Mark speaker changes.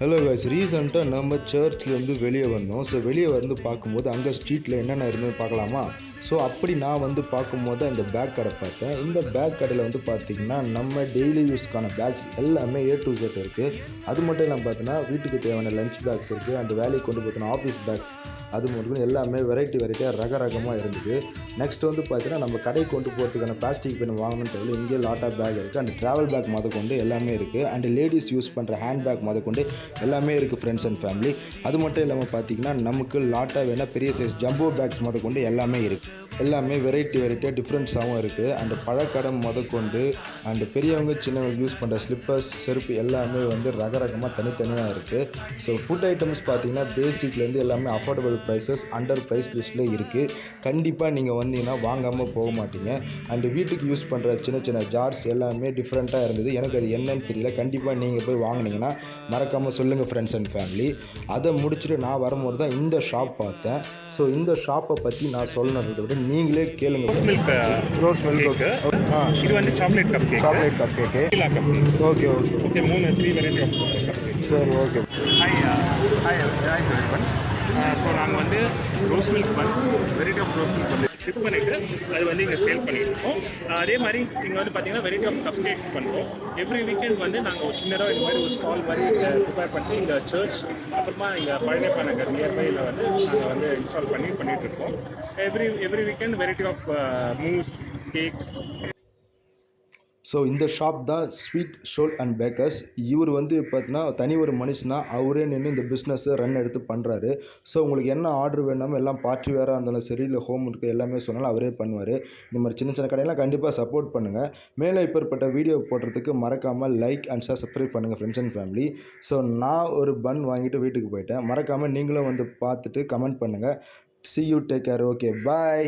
Speaker 1: Hello guys, ரீசெண்டாக நம்ம சர்ச்லேருந்து வெளியே வந்தோம். ஸோ வெளியே வந்து பார்க்கும்போது அங்கே ஸ்ட்ரீட்டில் என்னென்ன இருந்ததுன்னு பார்க்கலாமா? ஸோ அப்படி நான் வந்து பார்க்கும்போது இந்த பேக் கடை பார்த்தேன். இந்த பேக் கடையில் வந்து பார்த்திங்கன்னா நம்ம டெய்லி யூஸ்க்கான பேக்ஸ் எல்லாமே A to Z இருக்குது. அது மட்டும் இல்லாமல் பார்த்தீங்கன்னா வீட்டுக்கு தேவையான லஞ்ச் பேக்ஸ் இருக்குது, அந்த வேலைக்கு கொண்டு பார்த்தீங்கன்னா ஆஃபீஸ் பேக்ஸ், அது மட்டும் எல்லாமே வெரைட்டியாக ரகரகமாக இருந்தது. நெக்ஸ்ட் வந்து பார்த்தீங்கன்னா நம்ம கடை கொண்டு போகிறதுக்கான பிளாஸ்டிக் பென் வாங்கணும்னு தெரியல, இங்கே லாட்டாக பேக் இருக்குது. அண்ட் ட்ராவல் பேக் கொண்டு எல்லாமே இருக்குது. அண்ட் லேடிஸ் யூஸ் பண்ணுற ஹேண்ட் பேக் கொண்டு எல்லாமே இருக்குது ஃப்ரெண்ட்ஸ் அண்ட் ஃபேமிலி. அது மட்டும் இல்லாமல் பார்த்தீங்கன்னா நமக்கு லாட்டாக வேணால் பெரிய சைஸ் ஜம்போ பேக்ஸ் கொண்டு எல்லாமே இருக்குது. எல்லாமே வெரைட்டியாக டிஃப்ரெண்ட்ஸாகவும் இருக்குது. அண்ட் பழக்கடம் கொண்டு அண்ட் பெரியவங்க சின்னவங்க யூஸ் பண்ணுற ஸ்லிப்பர்ஸ், செருப்பு எல்லாமே வந்து ரகரகமாக தனித்தனியாக இருக்குது. ஸோ ஃபுட் ஐட்டம்ஸ் பார்த்தீங்கன்னா பேசிக்லேருந்து எல்லாமே அஃபோர்டபுள் ப்ரைஸஸ் அண்டர் ப்ரைஸ் லிஸ்ட்டில் இருக்குது. கண்டிப்பாக நீங்கள் வந்தீங்கன்னா வாங்காமல் போக மாட்டீங்க. அண்டு வீட்டுக்கு யூஸ் பண்ணுற சின்ன சின்ன ஜார்ஸ் எல்லாமே டிஃப்ரெண்ட்டாக இருந்தது. எனக்கு அது என்னன்னு தெரியல. கண்டிப்பாக நீங்கள் போய் வாங்கினீங்கன்னா மறக்காமல் சொல்லுங்கள் ஃப்ரெண்ட்ஸ் அண்ட் ஃபேமிலி. அதை முடிச்சுட்டு நான் வரும்போது தான் இந்த ஷாப் பார்த்தேன். ஸோ இந்த ஷாப்பை பற்றி நான் சொல்லணுன்றதை விட நீங்களே கேளுங்க. ரோஸ் மில்க்,
Speaker 2: இது வந்து chocolate cup cake,
Speaker 1: okay okay
Speaker 2: okay 3 variety of cup cake.
Speaker 1: சரி, ஓகே.
Speaker 2: Hi everyone. ஸோ நாங்கள் வந்து rose milk variety of rose milk வந்து ஷிப் பண்ணிவிட்டு அது வந்து இங்கே சேல் பண்ணியிருக்கோம். அதே மாதிரி இங்கே வந்து பார்த்தீங்கன்னா வெரைட்டி ஆஃப் கப் கேக்ஸ் பண்ணுறோம். எவ்ரி வீக்கெண்ட் வந்து நாங்கள் ஒரு சின்னதாக இந்த மாதிரி ஒரு ஸ்டால் மாதிரி ப்ரிப்பேர் பண்ணி இங்கே சர்ச், அப்புறமா இங்கே பழனியப்பா நகர் நியர்பையில் வந்து நாங்கள் வந்து இன்ஸ்டால் பண்ணிகிட்டு இருக்கோம். Every weekend variety of moves, cakes.
Speaker 1: So இந்த ஷாப் தான் ஸ்வீட் ஷோல் அண்ட் பேக்கர்ஸ். இவர் வந்து பார்த்தீங்கன்னா தனி ஒரு மனுஷனா அவரே நின்று இந்த பிஸ்னஸை ரன் எடுத்து பண்ணுறாரு. ஸோ உங்களுக்கு என்ன ஆர்டர் வேணாமல் எல்லாம் பார்ட்டி வேராக இருந்தாலும் சரி, இல்லை ஹோம் இருக்குது எல்லாமே சொன்னாலும் அவரே பண்ணுவார். இந்த மாதிரி சின்ன சின்ன கடையெல்லாம் கண்டிப்பாக சப்போர்ட் பண்ணுங்கள். மேலே இப்பேற்பட்ட வீடியோ போடுறதுக்கு மறக்காமல் லைக் அண்ட் சப்ஸ்கிரைப் பண்ணுங்கள் ஃப்ரெண்ட்ஸ் அண்ட் ஃபேமிலி. ஸோ நான் ஒரு பன் வாங்கிட்டு வீட்டுக்கு போயிட்டேன். மறக்காமல் நீங்களும் வந்து பார்த்துட்டு கமெண்ட் பண்ணுங்கள். See you, take care. Okay, bye.